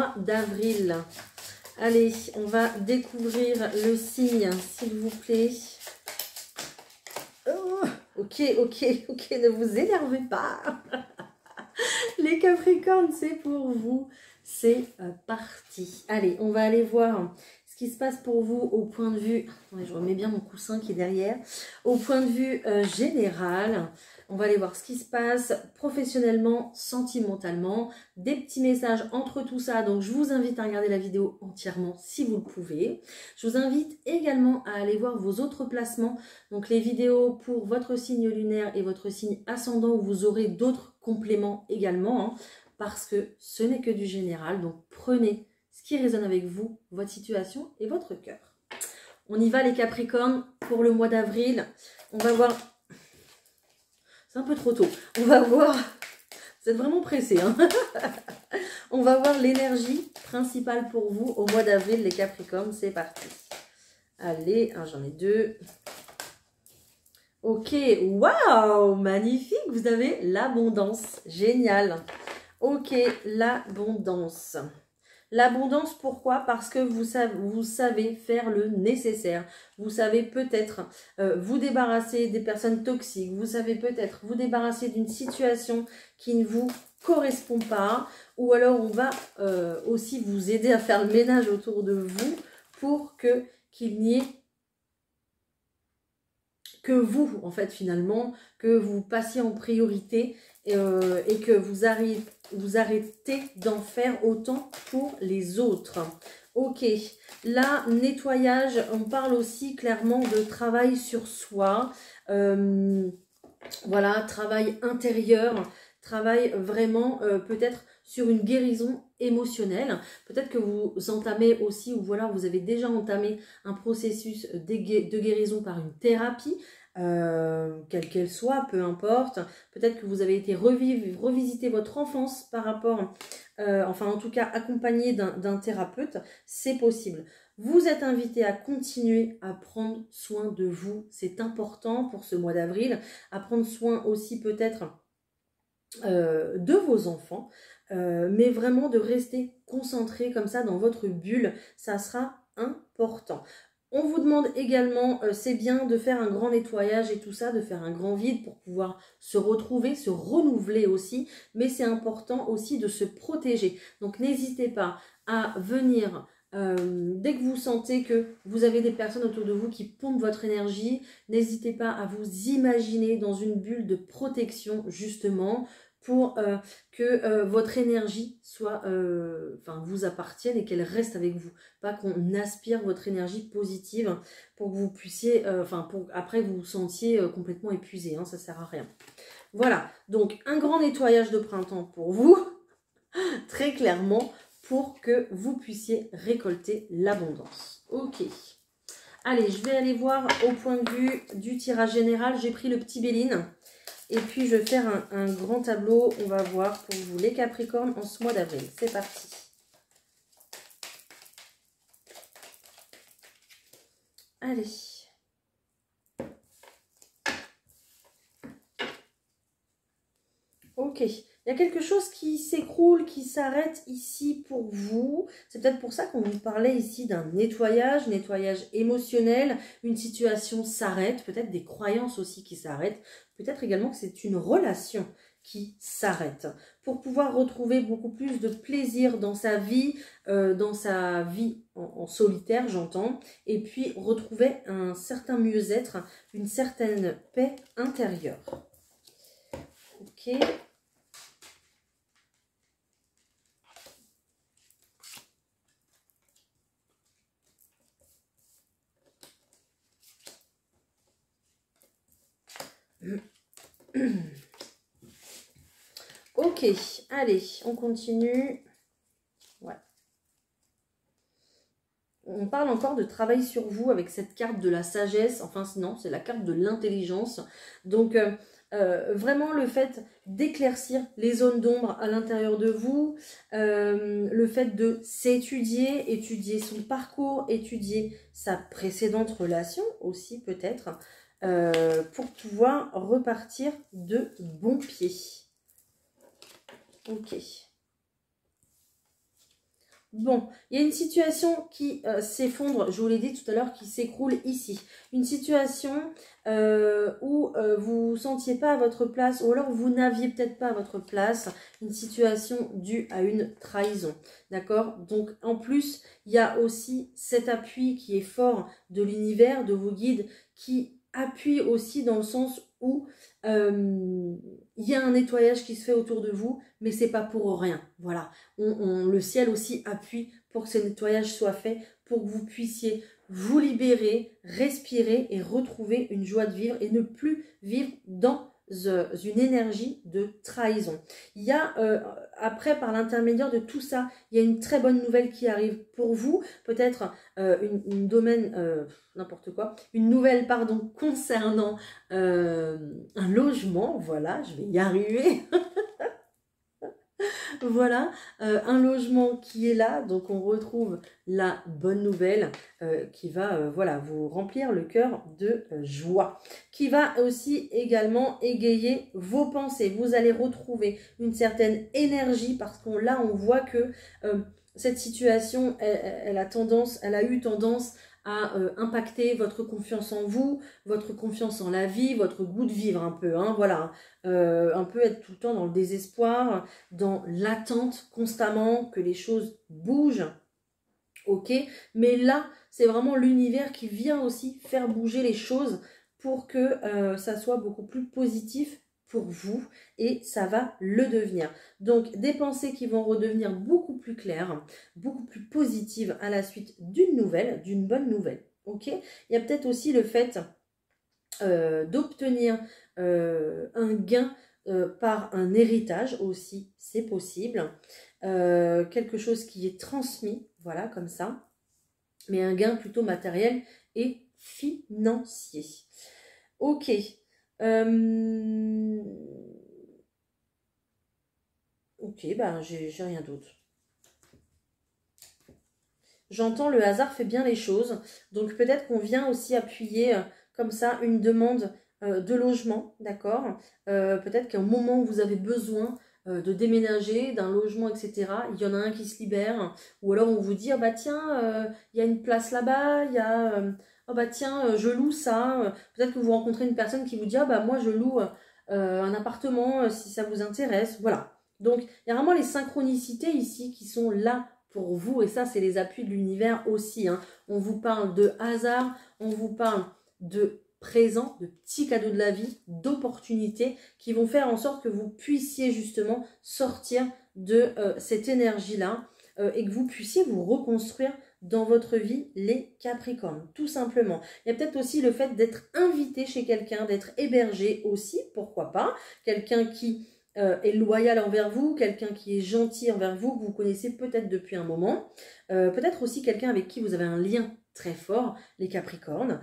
mois d'avril. Allez, on va découvrir le signe, s'il vous plaît. Oh, ok, ne vous énervez pas. Les Capricornes, c'est pour vous. C'est parti. Allez, on va aller voir ce qui se passe pour vous au point de vue... Attendez, je remets bien mon coussin qui est derrière. Au point de vue général, on va aller voir ce qui se passe professionnellement, sentimentalement, des petits messages entre tout ça. Donc, je vous invite à regarder la vidéo entièrement si vous le pouvez. Je vous invite également à aller voir vos autres placements. Donc, les vidéos pour votre signe lunaire et votre signe ascendant où vous aurez d'autres compléments également. Parce que ce n'est que du général. Donc, prenez ce qui résonne avec vous, votre situation et votre cœur. On y va les Capricornes pour le mois d'avril. On va voir... C'est un peu trop tôt. On va voir... Vous êtes vraiment pressés. Hein. On va voir l'énergie principale pour vous au mois d'avril, les Capricornes. C'est parti. Allez, j'en ai deux. Ok, waouh, magnifique. Vous avez l'abondance. Génial. Ok, l'abondance. L'abondance, pourquoi? Parce que vous savez faire le nécessaire. Vous savez peut-être vous débarrasser des personnes toxiques. Vous savez peut-être vous débarrasser d'une situation qui ne vous correspond pas. Ou alors, on va aussi vous aider à faire le ménage autour de vous pour qu'il n'y ait que vous, en fait, finalement, que vous passiez en priorité et que vous arrêtez d'en faire autant pour les autres. Ok, là, nettoyage, on parle aussi clairement de travail sur soi. Voilà, travail intérieur, travail vraiment peut-être sur une guérison émotionnelle. Peut-être que vous entamez aussi, ou voilà, vous avez déjà entamé un processus de guérison par une thérapie, quelle qu'elle soit, peu importe. Peut-être que vous avez été revisiter votre enfance par rapport, enfin en tout cas accompagné d'un thérapeute, c'est possible. Vous êtes invité à continuer à prendre soin de vous. C'est important pour ce mois d'avril, à prendre soin aussi peut-être de vos enfants, mais vraiment de rester concentré comme ça dans votre bulle, ça sera important. On vous demande également, c'est bien de faire un grand nettoyage et tout ça, de faire un grand vide pour pouvoir se retrouver, se renouveler aussi, mais c'est important aussi de se protéger. Donc n'hésitez pas à venir, dès que vous sentez que vous avez des personnes autour de vous qui pompent votre énergie, n'hésitez pas à vous imaginer dans une bulle de protection justement, pour que votre énergie soit, vous appartienne et qu'elle reste avec vous. Pas qu'on aspire votre énergie positive pour que vous puissiez, après vous vous sentiez complètement épuisé, hein, ça sert à rien. Voilà, donc un grand nettoyage de printemps pour vous, très clairement, pour que vous puissiez récolter l'abondance. Ok. Allez, je vais aller voir au point de vue du tirage général. J'ai pris le petit Béline. Et puis, je vais faire un grand tableau. On va voir pour vous les Capricornes en ce mois d'avril. C'est parti. Allez. Ok. Il y a quelque chose qui s'écroule, qui s'arrête ici pour vous. C'est peut-être pour ça qu'on vous parlait ici d'un nettoyage émotionnel. Une situation s'arrête, peut-être des croyances aussi qui s'arrêtent. Peut-être également que c'est une relation qui s'arrête. Pour pouvoir retrouver beaucoup plus de plaisir dans sa vie en solitaire, j'entends. Et puis retrouver un certain mieux-être, une certaine paix intérieure. Ok. Ok, allez, on continue. Ouais. On parle encore de travail sur vous avec cette carte de la sagesse. Enfin, non, c'est la carte de l'intelligence. Donc, vraiment le fait d'éclaircir les zones d'ombre à l'intérieur de vous. Le fait de s'étudier, étudier son parcours, étudier sa précédente relation aussi peut-être. Pour pouvoir repartir de bon pied. Ok. Bon, il y a une situation qui s'effondre, je vous l'ai dit tout à l'heure, qui s'écroule ici. Une situation où vous ne vous sentiez pas à votre place, ou alors vous n'aviez peut-être pas à votre place. Une situation due à une trahison, d'accord? Donc, en plus, il y a aussi cet appui qui est fort de l'univers, de vos guides, qui appuie aussi dans le sens où il y a un nettoyage qui se fait autour de vous, mais c'est pas pour rien. Voilà, le ciel aussi appuie pour que ce nettoyage soit fait, pour que vous puissiez vous libérer, respirer et retrouver une joie de vivre et ne plus vivre dans une énergie de trahison. Il y a après, par l'intermédiaire de tout ça, il y a une très bonne nouvelle qui arrive pour vous, peut-être n'importe quoi, une nouvelle, pardon, concernant un logement, voilà, je vais y arriver. Voilà, un logement qui est là, donc on retrouve la bonne nouvelle qui va voilà, vous remplir le cœur de joie, qui va aussi également égayer vos pensées. Vous allez retrouver une certaine énergie parce qu'on là on voit que cette situation, elle a eu tendance à impacter votre confiance en vous, votre confiance en la vie, votre goût de vivre un peu, hein, voilà. Un peu être tout le temps dans le désespoir, dans l'attente constamment que les choses bougent, ok. Mais là, c'est vraiment l'univers qui vient aussi faire bouger les choses pour que ça soit beaucoup plus positif pour vous et ça va le devenir. Donc des pensées qui vont redevenir beaucoup plus claires, beaucoup plus positives à la suite d'une nouvelle, d'une bonne nouvelle, ok. Il y a peut-être aussi le fait d'obtenir un gain par un héritage aussi, c'est possible. Quelque chose qui est transmis, voilà, comme ça. Mais un gain plutôt matériel et financier. Ok. Ok, ben j'ai rien d'autre. J'entends le hasard fait bien les choses. Donc peut-être qu'on vient aussi appuyer comme ça une demande de logement, d'accord. Peut-être qu'à un moment où vous avez besoin de déménager, d'un logement, etc., il y en a un qui se libère. Ou alors on vous dit, ah bah tiens, il y a une place là-bas, il y a... ah bah tiens, je loue ça. Peut-être que vous rencontrez une personne qui vous dit, ah bah moi je loue un appartement si ça vous intéresse. Voilà. Donc il y a vraiment les synchronicités ici qui sont là pour vous, et ça c'est les appuis de l'univers aussi, hein. On vous parle de hasard, on vous parle de présent, de petits cadeaux de la vie, d'opportunités qui vont faire en sorte que vous puissiez justement sortir de cette énergie-là et que vous puissiez vous reconstruire dans votre vie, les Capricornes, tout simplement. Il y a peut-être aussi le fait d'être invité chez quelqu'un, d'être hébergé aussi, pourquoi pas, quelqu'un qui est loyal envers vous, quelqu'un qui est gentil envers vous, que vous connaissez peut-être depuis un moment, peut-être aussi quelqu'un avec qui vous avez un lien très fort, les Capricornes.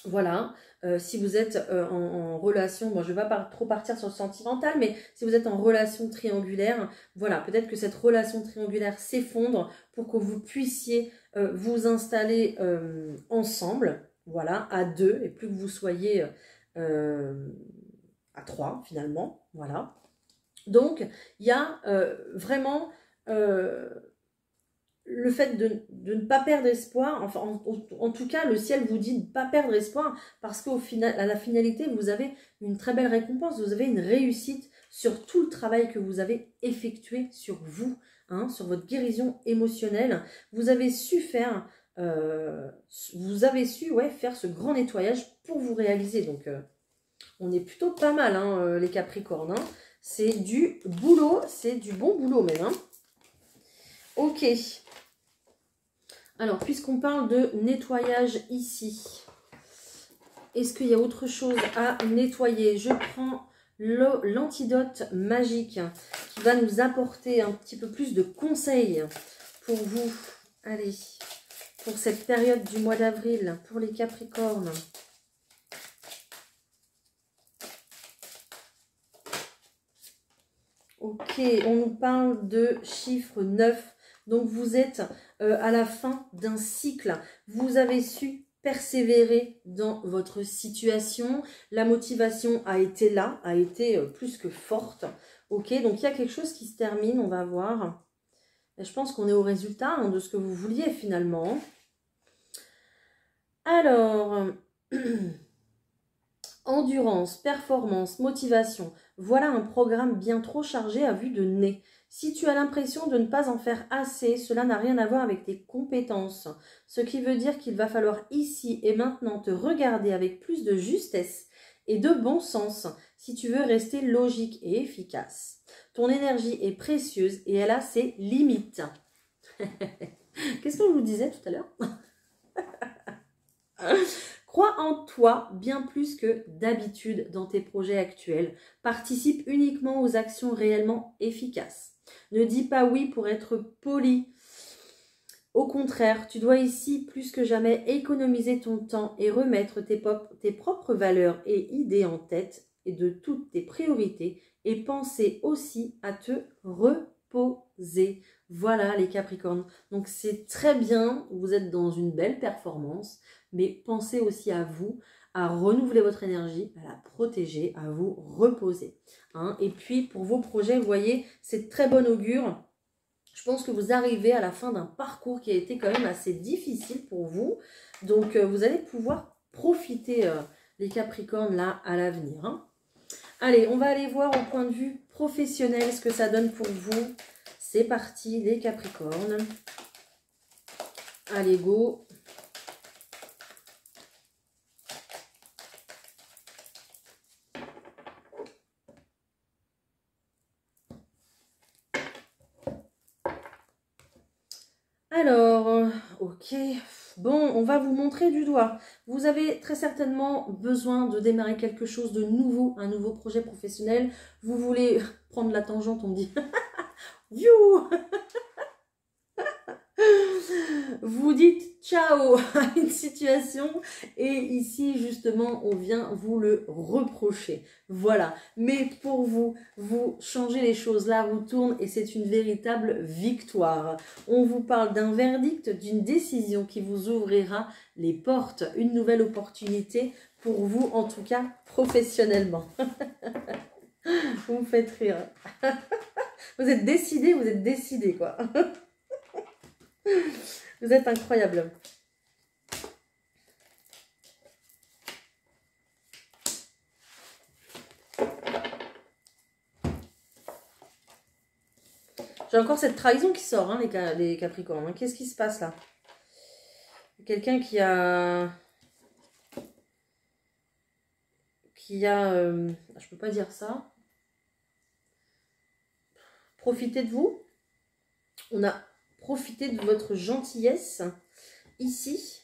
Voilà, si vous êtes en relation, bon je ne vais pas trop partir sur le sentimental, mais si vous êtes en relation triangulaire, voilà, peut-être que cette relation triangulaire s'effondre pour que vous puissiez vous installer ensemble, voilà, à deux, et plus que vous soyez à 3 finalement, voilà. Donc il y a vraiment le fait de ne pas perdre espoir, enfin en tout cas le ciel vous dit de ne pas perdre espoir parce qu'au final, à la finalité, vous avez une très belle récompense, vous avez une réussite sur tout le travail que vous avez effectué sur vous, hein, sur votre guérison émotionnelle. Vous avez su faire, ouais, faire ce grand nettoyage pour vous réaliser, donc on est plutôt pas mal, hein, les Capricornes, hein. C'est du boulot, c'est du bon boulot même, hein. Ok. Alors, puisqu'on parle de nettoyage ici, est-ce qu'il y a autre chose à nettoyer? Je prends l'antidote magique qui va nous apporter un petit peu plus de conseils pour vous. Allez, pour cette période du mois d'avril, pour les Capricornes. Ok, on nous parle de chiffre 9. Donc, vous êtes à la fin d'un cycle. Vous avez su persévérer dans votre situation. La motivation a été là, a été plus que forte. Ok, donc il y a quelque chose qui se termine, on va voir. Et je pense qu'on est au résultat hein, de ce que vous vouliez finalement. Alors, endurance, performance, motivation. Voilà un programme bien trop chargé à vue de nez. Si tu as l'impression de ne pas en faire assez, cela n'a rien à voir avec tes compétences. Ce qui veut dire qu'il va falloir ici et maintenant te regarder avec plus de justesse et de bon sens si tu veux rester logique et efficace. Ton énergie est précieuse et elle a ses limites. Qu'est-ce que je vous disais tout à l'heure? Crois en toi bien plus que d'habitude dans tes projets actuels. Participe uniquement aux actions réellement efficaces. Ne dis pas oui pour être poli. Au contraire, tu dois ici plus que jamais économiser ton temps et remettre tes propres valeurs et idées en tête et de toutes tes priorités et penser aussi à te reposer. Voilà les Capricornes. Donc c'est très bien, vous êtes dans une belle performance, mais pensez aussi à vous, à renouveler votre énergie, à la protéger, à vous reposer. Hein. Et puis pour vos projets, vous voyez, c'est très bon augure. Je pense que vous arrivez à la fin d'un parcours qui a été quand même assez difficile pour vous. Donc, vous allez pouvoir profiter, les Capricornes, là, à l'avenir. Hein. Allez, on va aller voir au point de vue professionnel ce que ça donne pour vous. C'est parti, les Capricornes. Allez, go. Alors, ok, bon, on va vous montrer du doigt. Vous avez très certainement besoin de démarrer quelque chose de nouveau, un nouveau projet professionnel. Vous voulez prendre la tangente, on me dit. You. Vous dites ciao à une situation et ici justement on vient vous le reprocher. Voilà, mais pour vous, vous changez les choses, la roue tourne et c'est une véritable victoire. On vous parle d'un verdict, d'une décision qui vous ouvrira les portes, une nouvelle opportunité pour vous en tout cas professionnellement. Vous me faites rire. Vous êtes décidé quoi. Vous êtes incroyable. J'ai encore cette trahison qui sort, hein, les Capricornes. Qu'est-ce qui se passe là? Quelqu'un qui a... je peux pas dire ça. Profitez de vous. On a profité de votre gentillesse ici.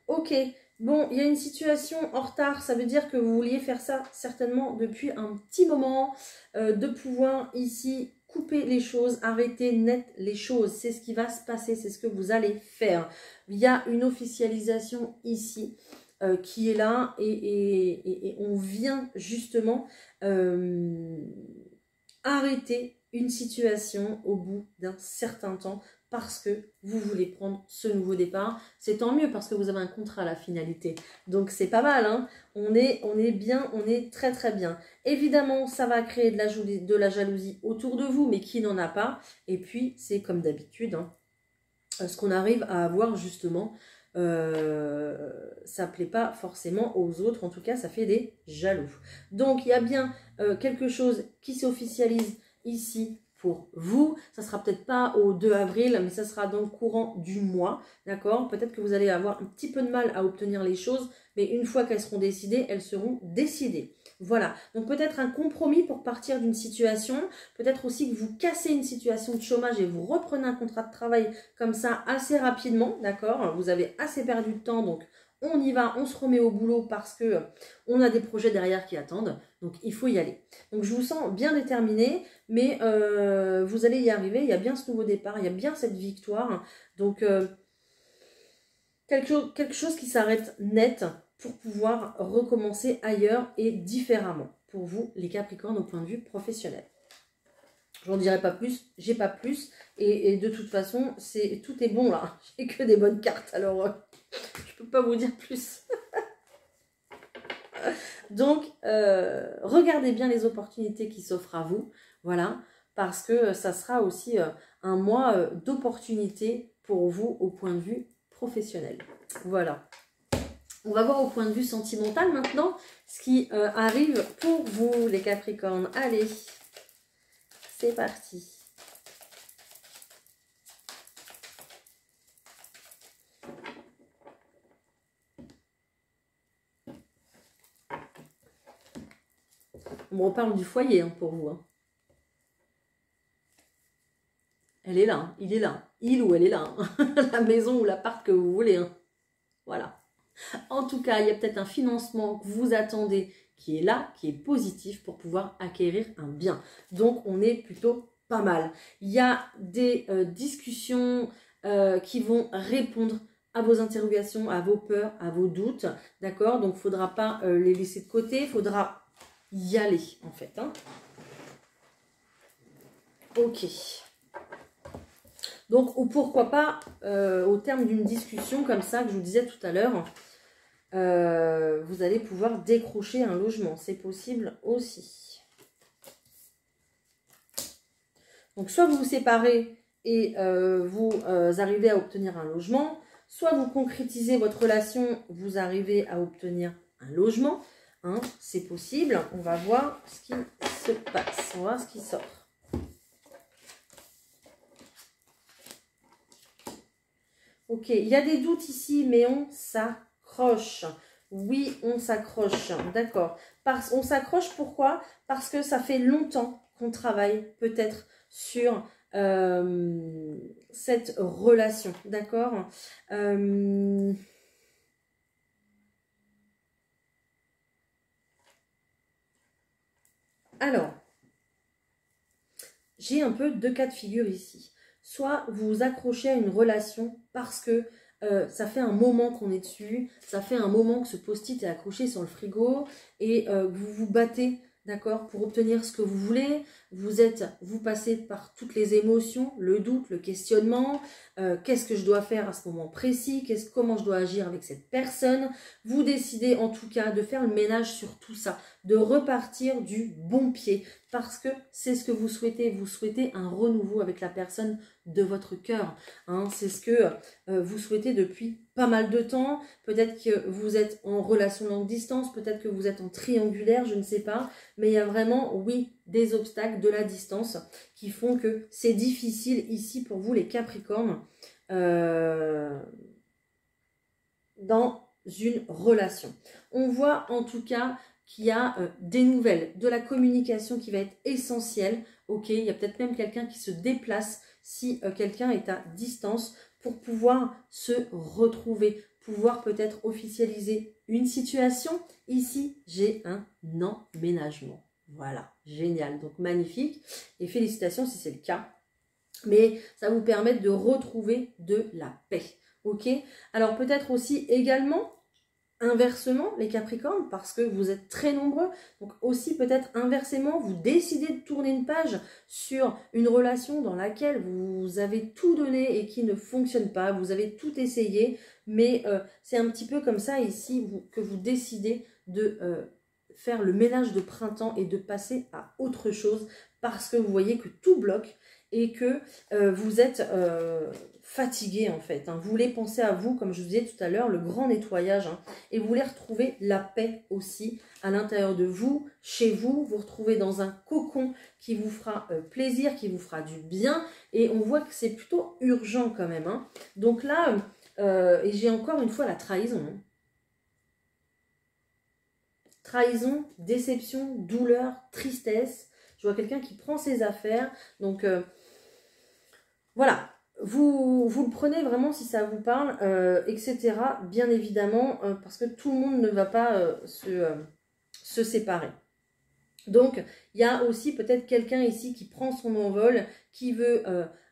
Ok, bon, il y a une situation en retard. Ça veut dire que vous vouliez faire ça certainement depuis un petit moment. De pouvoir ici couper les choses, arrêter net les choses. C'est ce qui va se passer, c'est ce que vous allez faire. Il y a une officialisation ici. Qui est là et on vient justement arrêter une situation au bout d'un certain temps parce que vous voulez prendre ce nouveau départ. C'est tant mieux parce que vous avez un contrat à la finalité. Donc c'est pas mal, hein. On est bien, on est très très bien. Évidemment, ça va créer de la jalousie autour de vous, mais qui n'en a pas. Et puis, c'est comme d'habitude, hein, ce qu'on arrive à avoir justement... ça plaît pas forcément aux autres, en tout cas ça fait des jaloux. Donc il y a bien quelque chose qui s'officialise ici pour vous. Ça sera peut-être pas au 2 avril, mais ça sera dans le courant du mois, d'accord? Peut-être que vous allez avoir un petit peu de mal à obtenir les choses, mais une fois qu'elles seront décidées, elles seront décidées. Voilà, donc peut-être un compromis pour partir d'une situation, peut-être aussi que vous cassez une situation de chômage et vous reprenez un contrat de travail comme ça assez rapidement, d'accord? Vous avez assez perdu de temps, donc on y va, on se remet au boulot parce que on a des projets derrière qui attendent, donc il faut y aller. Donc je vous sens bien déterminé, mais vous allez y arriver, il y a bien ce nouveau départ, il y a bien cette victoire, donc quelque chose qui s'arrête net pour pouvoir recommencer ailleurs et différemment pour vous les Capricornes au point de vue professionnel. J'en dirai pas plus, j'ai pas plus et de toute façon tout est bon là, j'ai que des bonnes cartes alors je peux pas vous dire plus. Donc regardez bien les opportunités qui s'offrent à vous, voilà, parce que ça sera aussi un mois d'opportunités pour vous au point de vue professionnel. Voilà. On va voir au point de vue sentimental maintenant ce qui arrive pour vous les Capricornes. Allez, c'est parti. On reparle du foyer hein, pour vous. Hein. Elle est là, hein, il est là. Il ou elle est là. Hein. La maison ou l'appart que vous voulez. Hein. Voilà. En tout cas, il y a peut-être un financement que vous attendez qui est là, qui est positif pour pouvoir acquérir un bien. Donc, on est plutôt pas mal. Il y a des discussions qui vont répondre à vos interrogations, à vos peurs, à vos doutes. D'accord? Donc, il ne faudra pas les laisser de côté. Il faudra y aller, en fait. Hein. Ok. Donc, ou pourquoi pas, au terme d'une discussion comme ça, que je vous disais tout à l'heure, vous allez pouvoir décrocher un logement. C'est possible aussi. Donc, soit vous vous séparez et vous arrivez à obtenir un logement, soit vous concrétisez votre relation, vous arrivez à obtenir un logement. Hein, c'est possible. On va voir ce qui se passe. On va voir ce qui sort. Ok, il y a des doutes ici, mais on s'accroche. Oui, on s'accroche, d'accord. On s'accroche pourquoi? Parce que ça fait longtemps qu'on travaille peut-être sur cette relation, d'accord. Alors, j'ai un peu deux cas de figure ici. Soit vous vous accrochez à une relation parce que ça fait un moment qu'on est dessus, ça fait un moment que ce post-it est accroché sur le frigo et vous vous battez, d'accord, pour obtenir ce que vous voulez. Vous passez par toutes les émotions, le doute, le questionnement, qu'est-ce que je dois faire à ce moment précis, comment je dois agir avec cette personne. Vous décidez en tout cas de faire le ménage sur tout ça, de repartir du bon pied. Parce que c'est ce que vous souhaitez. Vous souhaitez un renouveau avec la personne de votre cœur. Hein. C'est ce que vous souhaitez depuis pas mal de temps. Peut-être que vous êtes en relation longue distance. Peut-être que vous êtes en triangulaire, je ne sais pas. Mais il y a vraiment, oui, des obstacles de la distance qui font que c'est difficile ici pour vous les Capricornes dans une relation. On voit en tout cas qu'il y a des nouvelles, de la communication qui va être essentielle. Ok, il y a peut-être même quelqu'un qui se déplace si quelqu'un est à distance pour pouvoir se retrouver, pouvoir peut-être officialiser une situation. Ici, j'ai un emménagement. Voilà, génial, donc magnifique. Et félicitations si c'est le cas. Mais ça vous permet de retrouver de la paix. Ok, alors peut-être aussi également inversement les Capricornes, parce que vous êtes très nombreux, donc aussi peut-être inversement, vous décidez de tourner une page sur une relation dans laquelle vous avez tout donné et qui ne fonctionne pas, vous avez tout essayé, mais c'est un petit peu comme ça ici que vous décidez de faire le ménage de printemps et de passer à autre chose, parce que vous voyez que tout bloque et que vous êtes fatigué en fait. Hein. Vous voulez penser à vous, comme je vous disais tout à l'heure, le grand nettoyage. Hein, et vous voulez retrouver la paix aussi à l'intérieur de vous, chez vous. Vous retrouvez dans un cocon qui vous fera plaisir, qui vous fera du bien. Et on voit que c'est plutôt urgent quand même. Hein. Donc là, et j'ai encore une fois la trahison. Hein. Trahison, déception, douleur, tristesse. Je vois quelqu'un qui prend ses affaires. Donc voilà. Vous le prenez vraiment si ça vous parle, etc. Bien évidemment, parce que tout le monde ne va pas se séparer. Donc, il y a aussi peut-être quelqu'un ici qui prend son envol, qui veut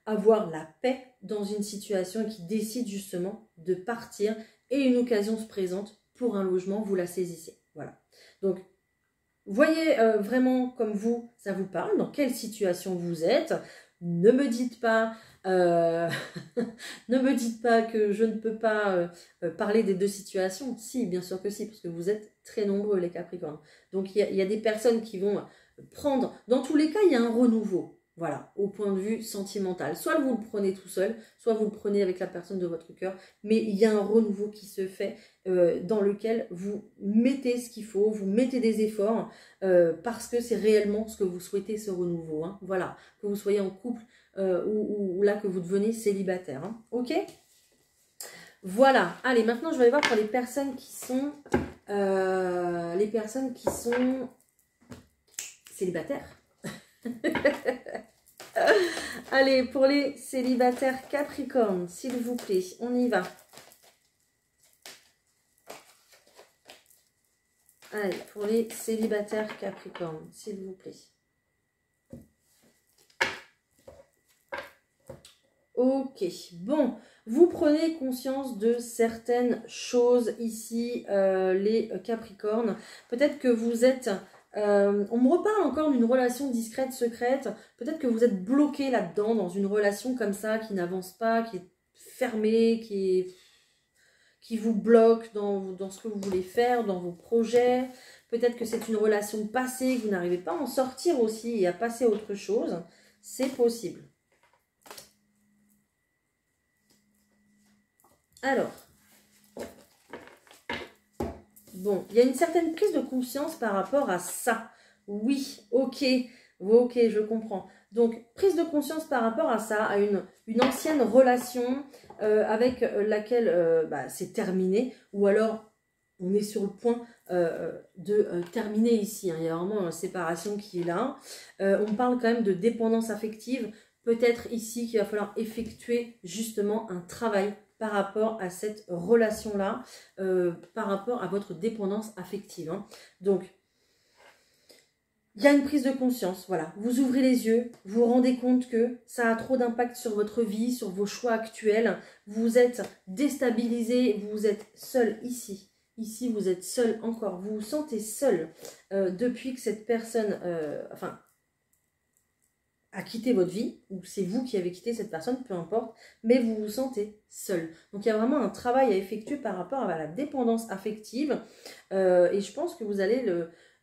avoir la paix dans une situation et qui décide justement de partir et une occasion se présente pour un logement, vous la saisissez. Voilà. Donc, voyez vraiment comme vous, ça vous parle, dans quelle situation vous êtes. Ne me dites pas, ne me dites pas que je ne peux pas parler des deux situations. Si, bien sûr que si, parce que vous êtes très nombreux les Capricornes. Donc il y a des personnes qui vont prendre, dans tous les cas, il y a un renouveau. Voilà, au point de vue sentimental. Soit vous le prenez tout seul, soit vous le prenez avec la personne de votre cœur. Mais il y a un renouveau qui se fait dans lequel vous mettez ce qu'il faut, vous mettez des efforts parce que c'est réellement ce que vous souhaitez, ce renouveau. Hein. Voilà, que vous soyez en couple ou là que vous devenez célibataire. Hein. Ok? Voilà. Allez, maintenant je vais aller voir pour les personnes qui sont célibataires. Allez, pour les célibataires Capricorne, s'il vous plaît, on y va. Allez, pour les célibataires Capricorne, s'il vous plaît. Ok, bon, vous prenez conscience de certaines choses ici, les Capricornes. Peut-être que vous êtes... on me reparle encore d'une relation discrète, secrète. Peut-être que vous êtes bloqué là-dedans, dans une relation comme ça, qui n'avance pas, qui est fermée, qui vous bloque dans ce que vous voulez faire, dans vos projets. Peut-être que c'est une relation passée, que vous n'arrivez pas à en sortir aussi et à passer à autre chose. C'est possible. Alors, bon, il y a une certaine prise de conscience par rapport à ça. Oui, ok, je comprends. Donc, prise de conscience par rapport à ça, à une ancienne relation avec laquelle c'est terminé, ou alors on est sur le point de terminer ici. Hein. Il y a vraiment une séparation qui est là. On parle quand même de dépendance affective. Peut-être ici qu'il va falloir effectuer justement un travail par rapport à cette relation-là, par rapport à votre dépendance affective. Hein. Donc, il y a une prise de conscience, voilà. Vous ouvrez les yeux, vous vous rendez compte que ça a trop d'impact sur votre vie, sur vos choix actuels. Vous êtes déstabilisé, vous êtes seul ici. Ici, vous êtes seul encore. Vous vous sentez seul depuis que cette personne, a quitté votre vie, ou c'est vous qui avez quitté cette personne, peu importe, mais vous vous sentez seul. Donc il y a vraiment un travail à effectuer par rapport à la dépendance affective, et je pense que vous allez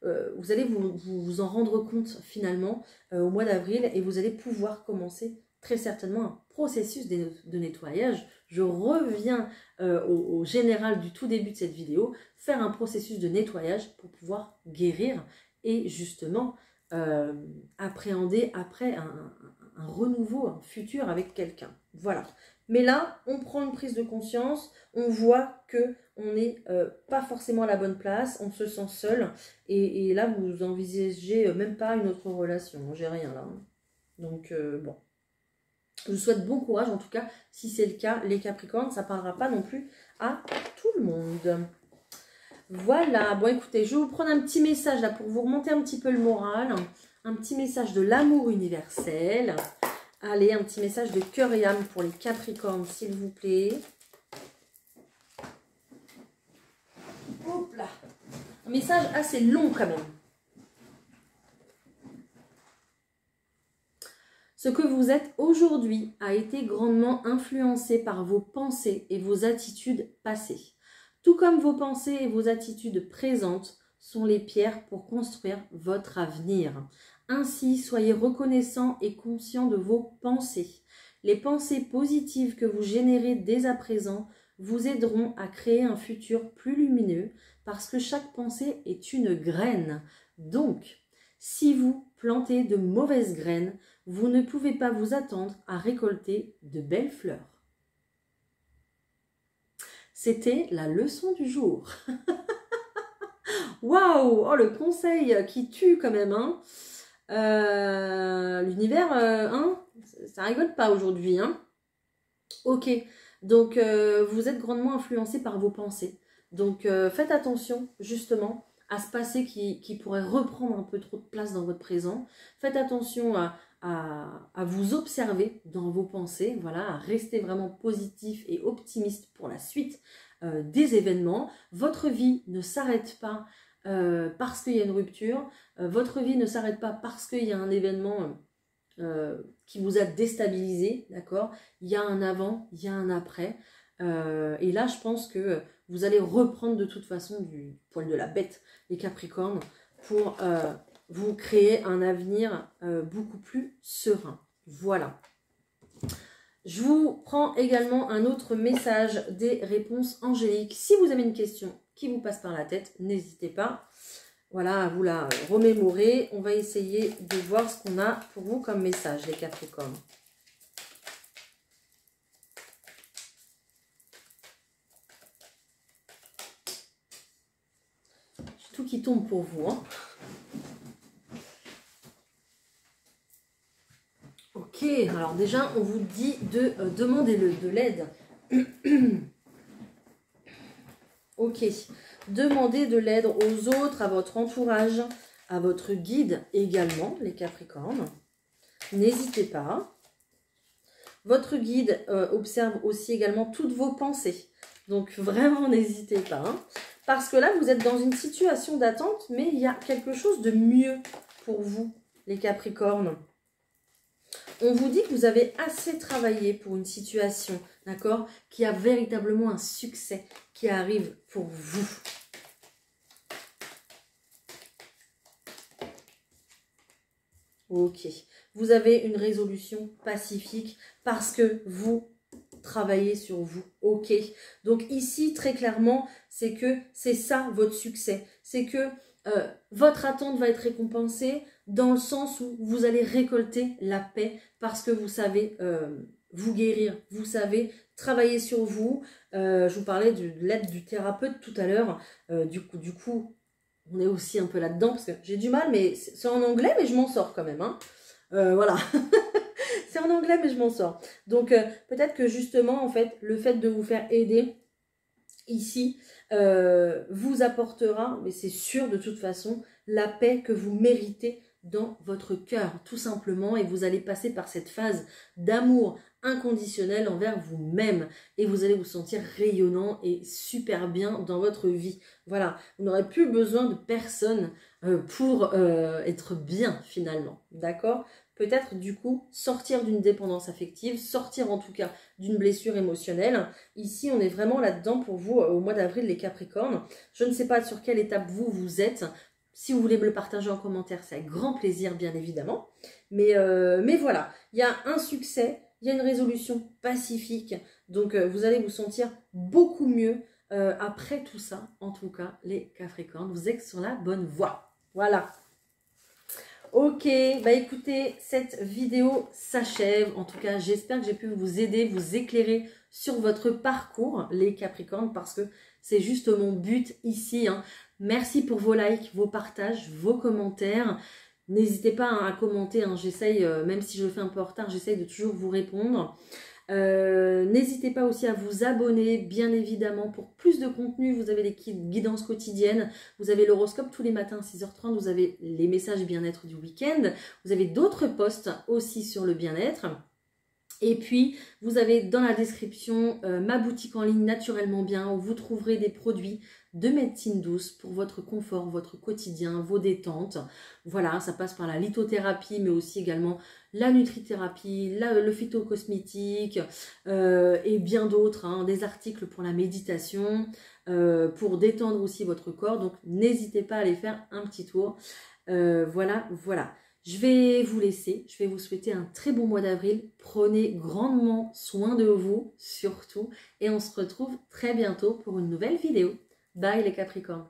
vous en rendre compte finalement au mois d'avril, et vous allez pouvoir commencer très certainement un processus de nettoyage. Je reviens au général du tout début de cette vidéo, faire un processus de nettoyage pour pouvoir guérir et justement appréhender après un renouveau, un futur avec quelqu'un. Voilà. Mais là, on prend une prise de conscience, on voit que on n'est pas forcément à la bonne place, on se sent seul, et là, vous envisagez même pas une autre relation. J'ai rien là. Donc, bon. Je vous souhaite bon courage, en tout cas, si c'est le cas, les Capricornes, ça ne parlera pas non plus à tout le monde. Voilà, bon écoutez, je vais vous prendre un petit message là pour vous remonter un petit peu le moral. Un petit message de l'amour universel. Allez, un petit message de cœur et âme pour les Capricornes, s'il vous plaît. Hop là. Un message assez long quand même. Ce que vous êtes aujourd'hui a été grandement influencé par vos pensées et vos attitudes passées. Tout comme vos pensées et vos attitudes présentes sont les pierres pour construire votre avenir. Ainsi, soyez reconnaissants et conscients de vos pensées. Les pensées positives que vous générez dès à présent vous aideront à créer un futur plus lumineux parce que chaque pensée est une graine. Donc, si vous plantez de mauvaises graines, vous ne pouvez pas vous attendre à récolter de belles fleurs. C'était la leçon du jour. Waouh, oh, le conseil qui tue quand même. Hein. L'univers, hein, ça rigole pas aujourd'hui. Hein. Ok, donc vous êtes grandement influencé par vos pensées. Donc faites attention justement à ce passé qui pourrait reprendre un peu trop de place dans votre présent. Faites attention à vous observer dans vos pensées, voilà, à rester vraiment positif et optimiste pour la suite des événements. Votre vie ne s'arrête pas parce qu'il y a une rupture, votre vie ne s'arrête pas parce qu'il y a un événement qui vous a déstabilisé, d'accord? Il y a un avant, il y a un après, et là je pense que vous allez reprendre de toute façon du poil de la bête, les Capricornes, pour vous créer un avenir beaucoup plus serein. Voilà. Je vous prends également un autre message des réponses angéliques. Si vous avez une question qui vous passe par la tête, n'hésitez pas. Voilà, à vous la remémorer. On va essayer de voir ce qu'on a pour vous comme message, les Capricornes. Tout qui tombe pour vous. Hein. Ok, alors déjà, on vous dit de demander de l'aide. Ok, demandez de l'aide aux autres, à votre entourage, à votre guide également, les Capricornes. N'hésitez pas. Votre guide observe aussi également toutes vos pensées. Donc vraiment, n'hésitez pas. Hein. Parce que là, vous êtes dans une situation d'attente, mais il y a quelque chose de mieux pour vous, les Capricornes. On vous dit que vous avez assez travaillé pour une situation, d'accord, qui a véritablement un succès qui arrive pour vous. Ok. Vous avez une résolution pacifique parce que vous travaillez sur vous. Ok. Donc ici, très clairement, c'est que c'est ça votre succès. C'est que votre attente va être récompensée dans le sens où vous allez récolter la paix parce que vous savez vous guérir, vous savez travailler sur vous. Je vous parlais de l'aide du thérapeute tout à l'heure. Du coup, on est aussi un peu là-dedans parce que j'ai du mal, mais c'est en anglais, mais je m'en sors quand même. Hein. Voilà. C'est en anglais, mais je m'en sors. Donc, peut-être que justement, en fait, le fait de vous faire aider ici vous apportera, mais c'est sûr de toute façon, la paix que vous méritez dans votre cœur, tout simplement. Et vous allez passer par cette phase d'amour inconditionnel envers vous-même. Et vous allez vous sentir rayonnant et super bien dans votre vie. Voilà, vous n'aurez plus besoin de personne pour être bien finalement. D'accord ? Peut-être du coup sortir d'une dépendance affective, sortir en tout cas d'une blessure émotionnelle. Ici, on est vraiment là-dedans pour vous au mois d'avril, les Capricornes. Je ne sais pas sur quelle étape vous êtes. Si vous voulez me le partager en commentaire, c'est avec grand plaisir, bien évidemment. Mais voilà, il y a un succès, il y a une résolution pacifique. Donc, vous allez vous sentir beaucoup mieux après tout ça. En tout cas, les Capricornes, vous êtes sur la bonne voie. Voilà. Ok, bah écoutez, cette vidéo s'achève. En tout cas, j'espère que j'ai pu vous aider, vous éclairer sur votre parcours, les Capricornes, parce que c'est juste mon but ici. Hein. Merci pour vos likes, vos partages, vos commentaires. N'hésitez pas à commenter, hein. J'essaye, même si je le fais un peu en retard, j'essaye de toujours vous répondre. N'hésitez pas aussi à vous abonner, bien évidemment, pour plus de contenu. Vous avez les guidances quotidiennes, vous avez l'horoscope tous les matins à 6h30, vous avez les messages bien-être du week-end, vous avez d'autres posts aussi sur le bien-être. Et puis, vous avez dans la description ma boutique en ligne Naturellement Bien, où vous trouverez des produits de médecine douce pour votre confort, votre quotidien, vos détentes. Voilà, ça passe par la lithothérapie, mais aussi également la nutrithérapie, le phytocosmétique et bien d'autres, hein, des articles pour la méditation, pour détendre aussi votre corps. Donc, n'hésitez pas à aller faire un petit tour. Voilà. Je vais vous laisser, je vais vous souhaiter un très bon mois d'avril. Prenez grandement soin de vous, surtout. Et on se retrouve très bientôt pour une nouvelle vidéo. Bye les Capricornes!